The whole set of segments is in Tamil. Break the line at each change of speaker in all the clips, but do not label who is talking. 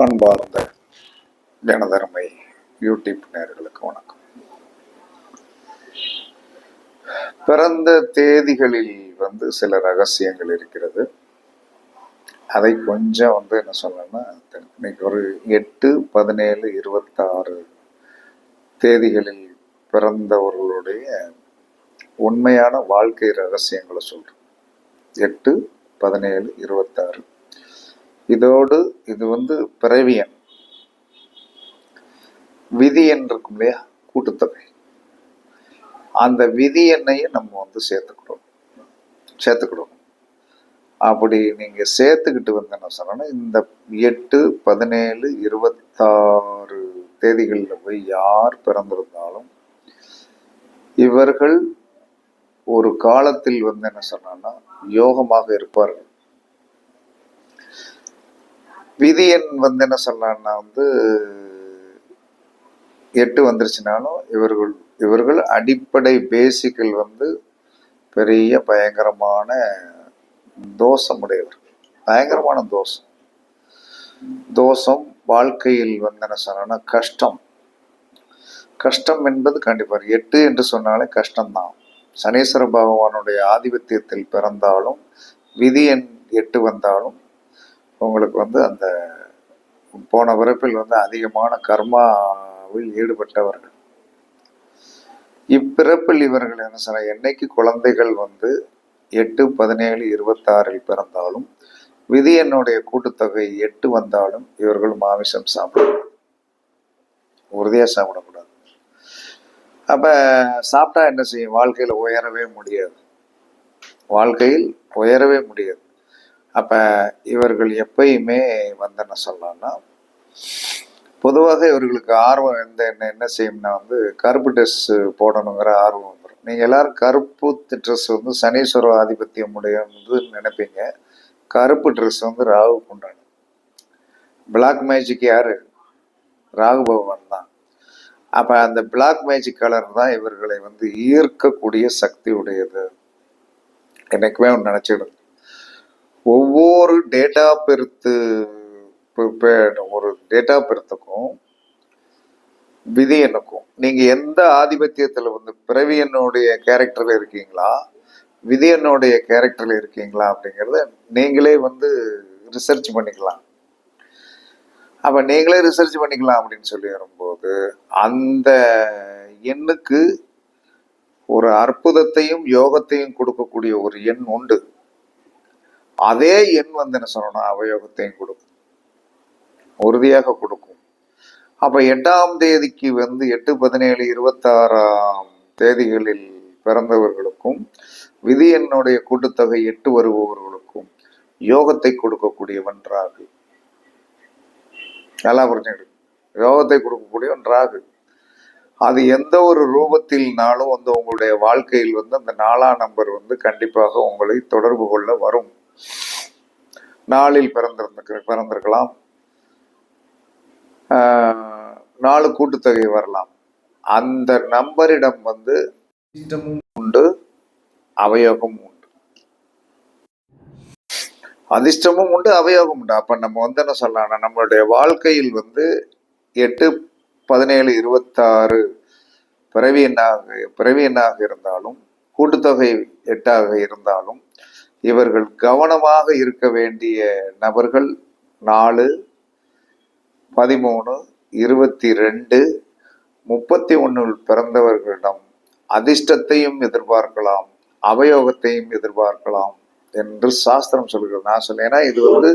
அன்பார்ந்த ஜனதர்மை யூடியூப் நேயர்களுக்கு வணக்கம். பிறந்த தேதிகளில் சில ரகசியங்கள் இருக்கிறது. அதை கொஞ்சம் என்ன சொல்லணும்னா, இன்னைக்கு ஒரு 8, 17, 26 தேதிகளில் பிறந்தவர்களுடைய உண்மையான வாழ்க்கை ரகசியங்களை சொல்றேன். 8, 17, 26 இதோடு இது பிறவியன் விதி எண் இருக்கும் இல்லையா, கூட்டுத்தொகை. அந்த விதி எண்ணையும் நம்ம சேர்த்துக்கிடணும். அப்படி நீங்க சேர்த்துக்கிட்டு என்ன சொன்னா, இந்த 8, 17, 26 தேதிகளில் போய் யார் பிறந்திருந்தாலும் இவர்கள் ஒரு காலத்தில் என்ன சொன்னா யோகமாக இருப்பார்கள். விதி எண் என்ன சொன்னா 8 வந்துருச்சுனாலும் இவர்கள் அடிப்படை பேசிக்கல் பெரிய பயங்கரமான தோஷம் உடையவர். பயங்கரமான தோஷம் வாழ்க்கையில் என்ன சொன்னா கஷ்டம் என்பது கண்டிப்பா 8 என்று சொன்னாலே கஷ்டம்தான். சனீஸ்வர பகவானுடைய ஆதிபத்தியத்தில் பிறந்தாலும் விதி எண் 8 வந்தாலும் உங்களுக்கு அந்த போன பிறப்பில் அதிகமான கர்மாவில் ஈடுபட்டவர்கள். இப்பிறப்பில் இவர்கள் என்ன சொன்ன, என்னைக்கு குழந்தைகள் 8, 17, 26 பிறந்தாலும் விதி எண்ணுடைய கூட்டுத்தொகை 8 வந்தாலும் இவர்கள் மாமிசம் சாப்பிடக்கூடாது, உறுதியா சாப்பிடக்கூடாது. அப்ப சாப்பிட்டா என்ன செய்யும்? வாழ்க்கையில் உயரவே முடியாது. அப்ப இவர்கள் எப்பயுமே என்ன சொல்லலாம்னா, பொதுவாக இவர்களுக்கு ஆர்வம் என்ன செய்யும்னா கருப்பு ட்ரெஸ் போடணுங்கிற ஆர்வம் வந்துடும். நீங்க எல்லாரும் கருப்பு ட்ரெஸ் சனீஸ்வர ஆதிபத்தியம் உடையது நினைப்பீங்க. கருப்பு ட்ரெஸ் ராகுக்கு உண்டான. பிளாக் மேஜிக் யாரு? ராகு பகவான் தான். அப்ப அந்த பிளாக் மேஜிக் கலர் தான் இவர்களை ஈர்க்கக்கூடிய சக்தி உடையது. என்னைக்குமே நினைச்சிடும். ஒவ்வொரு டேட் ஆஃப் பெர்த்துக்கும் விதி எண்ணுக்கும் நீங்க எந்த ஆதிபத்தியத்துல பிறவி எண்ணுடைய கேரக்டர்ல இருக்கீங்களா, விதி எண்ணுடைய கேரக்டர்ல இருக்கீங்களா அப்படிங்கறத நீங்களே ரிசர்ச் பண்ணிக்கலாம். அப்ப நீங்களே ரிசர்ச் பண்ணிக்கலாம் அப்படின்னு சொல்லி வரும்போது அந்த எண்ணுக்கு ஒரு அற்புதத்தையும் யோகத்தையும் கொடுக்கக்கூடிய ஒரு எண் உண்டு. அதே எண் என்ன சொல்லணும், அவயோகத்தையும் கொடுக்கும், உறுதியாக கொடுக்கும். அப்ப 8ஆம் தேதிக்கு 8, 17, 26 தேதிகளில் பிறந்தவர்களுக்கும் விதி எண்ணுடைய கூட்டுத்தொகை 8 வருபவர்களுக்கும் யோகத்தை கொடுக்கக்கூடியவன் ராகு. நல்லா புரிஞ்சுக்கிட்டு, யோகத்தை கொடுக்கக்கூடியவன் ராகு. அது எந்த ஒரு ரூபத்தில்னாலும் உங்களுடைய வாழ்க்கையில் அந்த 4ஆம் நம்பர் கண்டிப்பாக உங்களை தொடர்பு கொள்ள வரும். நாளில் பிறந்திருக்கலாம், 4 கூட்டுத்தொகை வரலாம். அந்த நம்பரிடம் அதிர்ஷ்டமும் உண்டு, அவயோகமும் உண்டு. அதிர்ஷ்டமும் உண்டு, அவயோகம் உண்டு. அப்ப நம்ம என்ன சொல்லலாம், நம்மளுடைய வாழ்க்கையில் 8, 17, 26 பிறவி எண்ணாக இருந்தாலும் கூட்டுத்தொகை 8ஆக இருந்தாலும் இவர்கள் கவனமாக இருக்க வேண்டிய நபர்கள் 4, 13, 22, 31 பிறந்தவர்களிடம் அதிர்ஷ்டத்தையும் எதிர்பார்க்கலாம், அவயோகத்தையும் எதிர்பார்க்கலாம் என்று சாஸ்திரம் சொல்கிறது. நான் சொல்லேன், ஏன்னா இது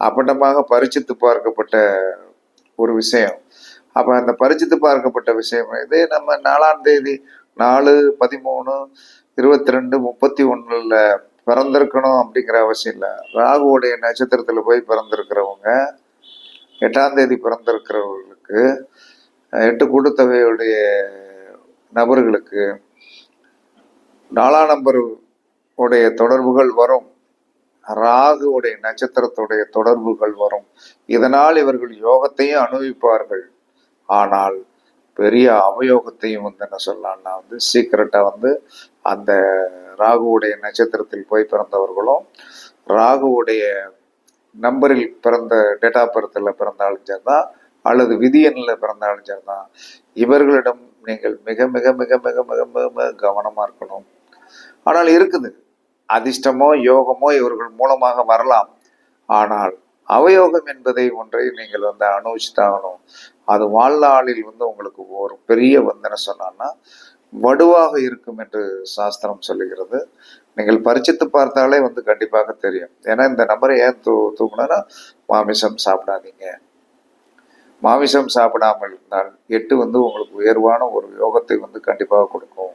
அப்பட்டமாக பரிச்சித்து பார்க்கப்பட்ட ஒரு விஷயம். அப்ப அந்த பரிச்சித்து பார்க்கப்பட்ட விஷயம் இதே நம்ம 4ஆம் தேதி 4, 13, 22, 31 பிறந்திருக்கணும் அப்படிங்கிற அவசியம் இல்லை. ராகுவுடைய நட்சத்திரத்துல போய் பிறந்திருக்கிறவங்க 8ஆம் தேதி பிறந்திருக்கிறவர்களுக்கு 8 கூட்டுத்தொகையுடைய நபர்களுக்கு 4ஆம் நம்பர் உடைய தொடர்புகள் வரும், ராகுவுடைய நட்சத்திரத்துடைய தொடர்புகள் வரும். இதனால் இவர்கள் யோகத்தையும் அனுபவிப்பார்கள். ஆனால் பெரிய அவயோகத்தையும் என்ன சொல்லலாம்னா சீக்கிரட்டா அந்த ராகுவுடைய நட்சத்திரத்தில் போய் பிறந்தவர்களும் ராகுவுடைய நம்பரில் பிறந்த டேட் ஆஃப் பர்த்தில் பிறந்தாலும் சரிதான், அல்லது விதி எண்ணில் பிறந்தாலும் சரிதான், இவர்களிடம் நீங்கள் மிக மிக மிக மிக மிக மிக கவனமாக இருக்கணும். ஆனால் இருக்குது, அதிர்ஷ்டமோ யோகமோ இவர்கள் மூலமாக வரலாம். ஆனால் அவயோகம் என்பதை ஒன்றை நீங்கள் அனுபவிச்சுதாகணும். அது வாழ்நாளில் உங்களுக்கு ஒரு பெரிய என்ன சொன்னான்னா வடுவாக இருக்கும் என்று சாஸ்திரம் சொல்லுகிறது. நீங்கள் பரிச்சித்து பார்த்தாலே கண்டிப்பாக தெரியும். ஏன்னா இந்த நம்பரை ஏன் தூக்கணும்னா, மாமிசம் சாப்பிடாதீங்க. மாமிசம் சாப்பிடாமல் இருந்தால் 8 உங்களுக்கு உயர்வான ஒரு யோகத்தை கண்டிப்பாக கொடுக்கும்.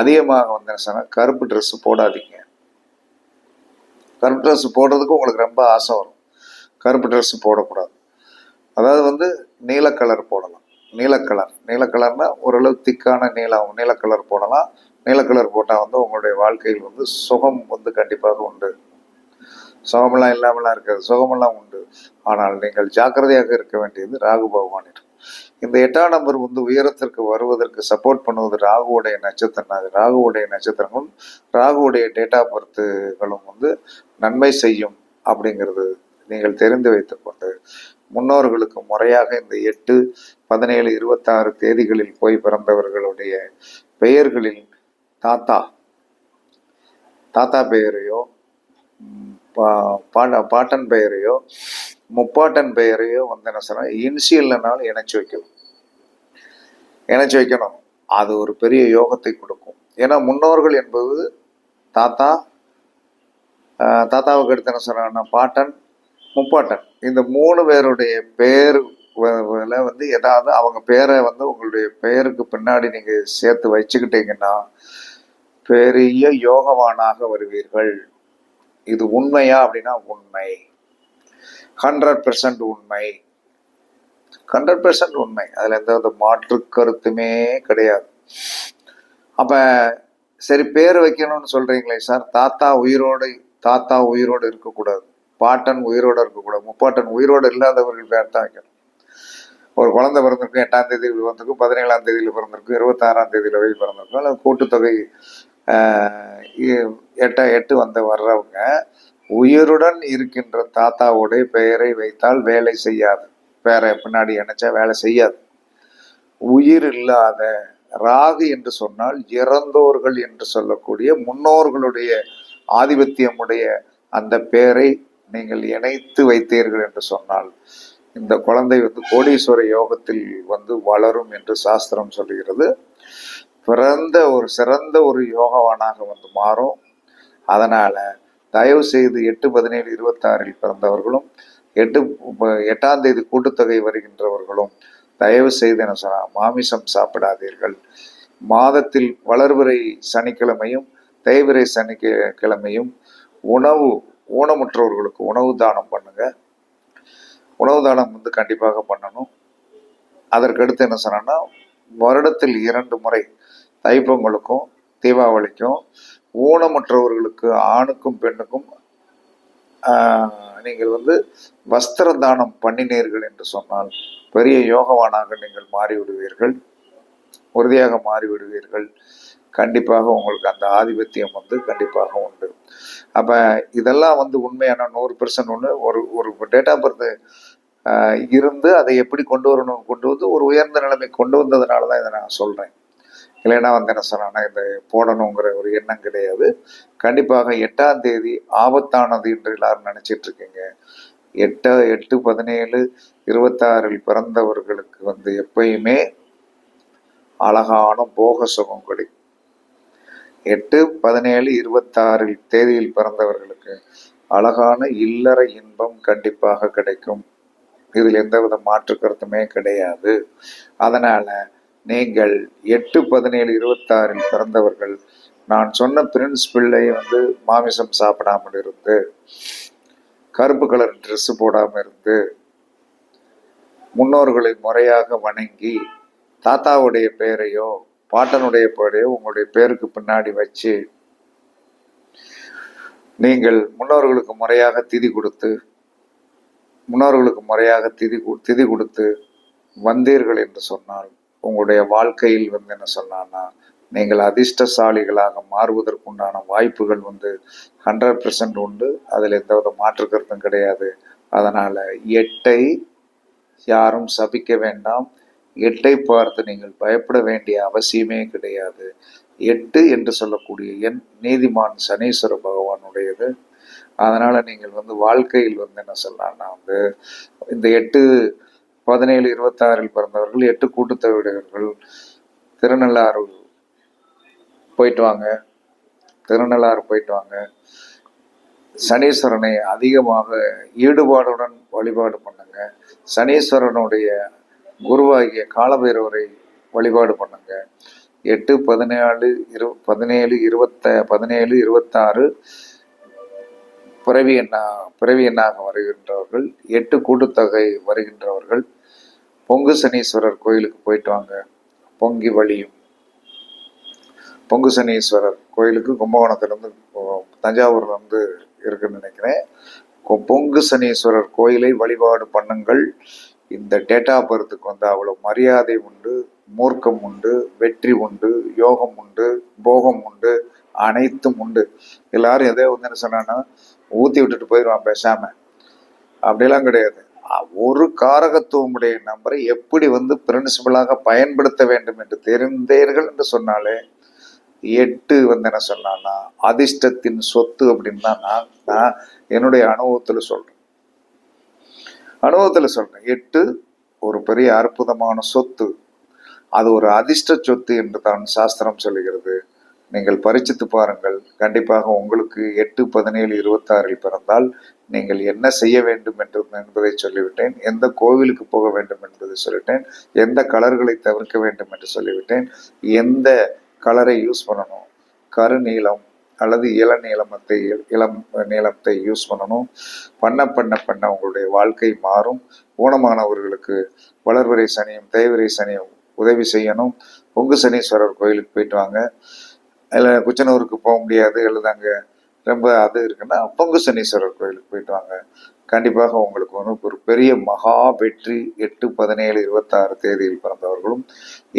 அதிகமாக என்ன சொன்னா, கருப்பு ட்ரெஸ் போடாதீங்க. கருப்பு ட்ரெஸ் போடுறதுக்கு உங்களுக்கு ரொம்ப ஆசை வரும். கருப்பு ட்ரெஸ் போடக்கூடாது. அதாவது நீல கலர் போடலாம். நீலக்கலர்னா ஓரளவு திக்கான நீலக்கலர் போடலாம். நீலக்கலர் போட்டால் உங்களுடைய வாழ்க்கையில் சுகம் கண்டிப்பாக உண்டு. சுகமெல்லாம் இல்லாமலாம் இருக்காது, சுகமெல்லாம் உண்டு. ஆனால் நீங்கள் ஜாக்கிரதையாக இருக்க வேண்டியது ராகு பகவானிடம். இந்த 8ஆம் நம்பர் உயரத்திற்கு வருவதற்கு சப்போர்ட் பண்ணுவது ராகுவுடைய நட்சத்திரம். ராகுவுடைய நட்சத்திரங்களும் ராகுவுடைய டேட் ஆஃப் பர்த்துகளும் நன்மை செய்யும் அப்படிங்கிறது நீங்கள் தெரிந்து வைத்துக்கொண்டு முன்னோர்களுக்கு முறையாக இந்த 8, 17, 26 தேதிகளில் போய் பிறந்தவர்களுடைய பெயர்களில் தாத்தா பெயரையோ, பாட்டன் பெயரையோ, முப்பாட்டன் பெயரையோ என்ன சொன்னா இனிஷியல்னாலும் இணைச்சு வைக்கணும். அது ஒரு பெரிய யோகத்தை கொடுக்கும். ஏன்னா முன்னோர்கள் என்பது தாத்தாவுக்கு எடுத்து என்ன சொன்னா பாட்டன், முப்பாட்டன், இந்த 3 பேருடைய பெயர் ஏதாவது அவங்க பேரை உங்களுடைய பெயருக்கு பின்னாடி நீங்க சேர்த்து வச்சுக்கிட்டீங்கன்னா பெரிய யோகவானாக வருவீர்கள். இது உண்மையா அப்படின்னா உண்மை, 100% உண்மை, 100% உண்மை. அதுல எந்த மாற்று கருத்துமே கிடையாது. அப்ப சரி, பேர் வைக்கணும்னு சொல்றீங்களே சார், தாத்தா உயிரோடு இருக்கக்கூடாது, பாட்டன் உயிரோடு இருக்கக்கூடாது, முப்பாட்டன் உயிரோடு இல்லாதவர்கள் பேர் தான் வைக்கணும். ஒரு குழந்தை பிறந்திருக்கும், 8ஆம் தேதியில் பிறந்திருக்கும், 17ஆம் தேதியில் பிறந்திருக்கும், 26ஆம் தேதியில் பிறந்திருக்கும், அல்லது கூட்டுத்தொகை 8 வர்றவங்க உயிருடன் இருக்கின்ற தாத்தாவுடைய பெயரை வைத்தால் வேலை செய்யாது. பேரை பின்னாடி இணைச்சா வேலை செய்யாது. உயிர் இல்லாத ராகு என்று சொன்னால் இறந்தோர்கள் என்று சொல்லக்கூடிய முன்னோர்களுடைய ஆதிபத்தியமுடைய அந்த பெயரை நீங்கள் இணைத்து வைத்தீர்கள் என்று சொன்னால் இந்த குழந்தை கோடீஸ்வர யோகத்தில் வளரும் என்று சாஸ்திரம் சொல்லுகிறது. சிறந்த ஒரு யோகவானாக மாறும். அதனால தயவு செய்து 8, 17, 26 பிறந்தவர்களும் 8ஆம் தேதி கூட்டுத்தொகை வருகின்றவர்களும் தயவு செய்து என்ன சொன்னா மாமிசம் சாப்பிடாதீர்கள். மாதத்தில் வளர்பிறை சனிக்கிழமையும் தேய்பிறை சனிக்கிழமையும் ஊனமுற்றவர்களுக்கு உணவு தானம் பண்ணுங்க. உணவு தானம் கண்டிப்பாக பண்ணணும். அதற்கடுத்து என்ன சொன்னா, வருடத்தில் 2 முறை தைப்பொங்கலுக்கும் தீபாவளிக்கும் ஊனமுற்றவர்களுக்கு ஆணுக்கும் பெண்ணுக்கும் நீங்கள் வஸ்திர தானம் பண்ணினீர்கள் என்று சொன்னால் பெரிய யோகவானாக நீங்கள் மாறிவிடுவீர்கள், உறுதியாக மாறிவிடுவீர்கள். கண்டிப்பாக உங்களுக்கு அந்த ஆதிபத்தியம் கண்டிப்பாக உண்டு. அப்ப இதெல்லாம் உண்மையான 100% ஒன்று. ஒரு டேட் ஆஃப் பர்த் இருந்து அதை எப்படி கொண்டு வரணும், ஒரு உயர்ந்த நிலைமை கொண்டு வந்ததுனால தான் இதை நான் சொல்றேன். இல்லைன்னா என்ன சொன்னா இதை போடணுங்கிற ஒரு எண்ணம் கிடையாது. கண்டிப்பாக 8ஆம் தேதி ஆபத்தானது என்று எல்லாரும் நினைச்சிட்டு இருக்கீங்க. 8, 17, 26 பிறந்தவர்களுக்கு எப்பயுமே அழகான போக சுகம் கிடைக்கும். 8, 17, 26 தேதியில் பிறந்தவர்களுக்கு அழகான இல்லற இன்பம் கண்டிப்பாக கிடைக்கும். இதில் எந்தவித மாற்று கருத்துமே கிடையாது. அதனால நீங்கள் 8, 17, 26 பிறந்தவர்கள் நான் சொன்ன பிரின்சிபிளை மாமிசம் சாப்பிடாமல் இருந்து, கருப்பு கலர் ட்ரெஸ் போடாமல் இருந்து, முன்னோர்களை முறையாக வணங்கி, தாத்தாவுடைய பெயரையோ பாட்டனுடைய பெயரையோ உங்களுடைய பேருக்கு பின்னாடி வச்சு நீங்கள் முன்னோர்களுக்கு முறையாக திதி கொடுத்து வந்தீர்கள் என்று சொன்னால் உங்களுடைய வாழ்க்கையில் என்ன சொன்னா நீங்கள் அதிர்ஷ்டசாலிகளாக மாறுவதற்குண்டான வாய்ப்புகள் 100% உண்டு. அதில் எந்தவித மாற்று கருத்தும் கிடையாது. அதனால 8ஐ யாரும் சபிக்க வேண்டாம். 8ஐ பார்த்து நீங்கள் பயப்பட வேண்டிய அவசியமே கிடையாது. 8 என்று சொல்லக்கூடிய எண் நீதிமான் சனீஸ்வர பகவானுடையது. அதனால நீங்கள் வாழ்க்கையில் என்ன சொல்லலாம்னா இந்த 8, 17, 26 பிறந்தவர்கள் 8 கூட்டுத்தொகையுடையவர்கள் திருநள்ளாறு போயிட்டு வாங்க. திருநள்ளாறு போயிட்டு வாங்க. சனீஸ்வரனை அதிகமாக ஈடுபாடுடன் வழிபாடு பண்ணுங்க. சனீஸ்வரனுடைய குருவாகிய காலபைரவரை வழிபாடு பண்ணுங்க. 8, 17, 26 பிறவி எண்ணாக வருகின்றவர்கள், 8 கூட்டுத்தொகை வருகின்றவர்கள் பொங்கு சனீஸ்வரர் கோயிலுக்கு போயிட்டு வாங்க. பொங்கி வழியும் பொங்கு சனீஸ்வரர் கோயிலுக்கு கும்பகோணத்திலிருந்து தஞ்சாவூர்ல இருக்குன்னு நினைக்கிறேன். பொங்கு சனீஸ்வரர் கோயிலை வழிபாடு பண்ணுங்கள். இந்த டேட் ஆஃப் பர்த்துக்கு அவ்வளவு மரியாதை உண்டு, மூர்க்கம் உண்டு, வெற்றி உண்டு, யோகம் உண்டு, போகம் உண்டு, அனைத்தும் உண்டு. எல்லாரும் எதோ என்ன சொன்னா ஊத்தி விட்டுட்டு போயிடுவான் பேசாம. அப்படியெல்லாம் கிடையாது. ஒரு காரகத்துவமுடைய நம்பரை எப்படி பிரின்சிபலாக பயன்படுத்த வேண்டும் என்று தெரிந்தீர்கள் என்று சொன்னாலே 8 என்ன சொன்னா அதிர்ஷ்டத்தின் சொத்து அப்படின்னு தான் நான் என்னுடைய அனுபவத்துல சொல்றேன். 8 ஒரு பெரிய அற்புதமான சொத்து. அது ஒரு அதிர்ஷ்ட சொத்து என்று தான் சாஸ்திரம் சொல்லுகிறது. நீங்கள் பரிச்சித்து பாருங்கள். கண்டிப்பாக உங்களுக்கு 8, 17, 26 பிறந்தால் நீங்கள் என்ன செய்ய வேண்டும் என்பதை சொல்லிவிட்டேன். எந்த கோவிலுக்கு போக வேண்டும் என்பதை சொல்லிட்டேன். எந்த கலர்களை தவிர்க்க வேண்டும் என்று சொல்லிவிட்டேன். எந்த கலரை யூஸ் பண்ணணும், கருநீலம் அல்லது இளம் நீளத்தை யூஸ் பண்ணணும். பண்ண உங்களுடைய வாழ்க்கை மாறும். ஊனமானவர்களுக்கு வளர்வரை சனியும் தேய்வரை சனியும் உதவி செய்யணும். பொங்கு சனீஸ்வரர் கோயிலுக்கு போயிட்டு வாங்க. அதில் குச்சனூருக்கு போக முடியாது, எழுதாங்க ரொம்ப அது இருக்குன்னா பொங்கு சனீஸ்வரர் கோயிலுக்கு போயிட்டு வாங்க. கண்டிப்பாக உங்களுக்கு ஒரு பெரிய மகா வெற்றி. 8, 17, 26 தேதியில் பிறந்தவர்களும்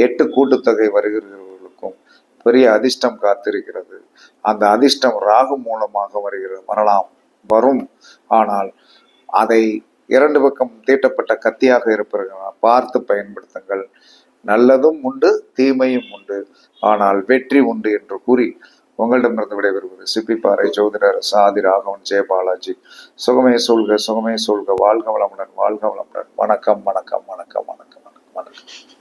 8 கூட்டுத்தொகை வருகிறவர்களுக்கும் பெரிய அதிர்ஷ்டம் காத்திருக்கிறது. அந்த அதிர்ஷ்டம் ராகு மூலமாக வரும். ஆனால் அதை 2 பக்கம் தீட்டப்பட்ட கத்தியாக இருப்பவர்கள் பார்த்து பயன்படுத்துங்கள். நல்லதும் உண்டு, தீமையும் உண்டு, ஆனால் வெற்றி உண்டு என்று கூறி உங்களிடமிருந்து விடைபெறுவது சிப்பிப்பாறை ஜோதிடர் சாதி ராகவன் ஜெயபாலாஜி. சுகமே சொல்க, சுகமே சொல்க. வாழ்க வளமுடன், வாழ்க வளமுடன். வணக்கம், வணக்கம், வணக்கம், வணக்கம், வணக்கம், வணக்கம்.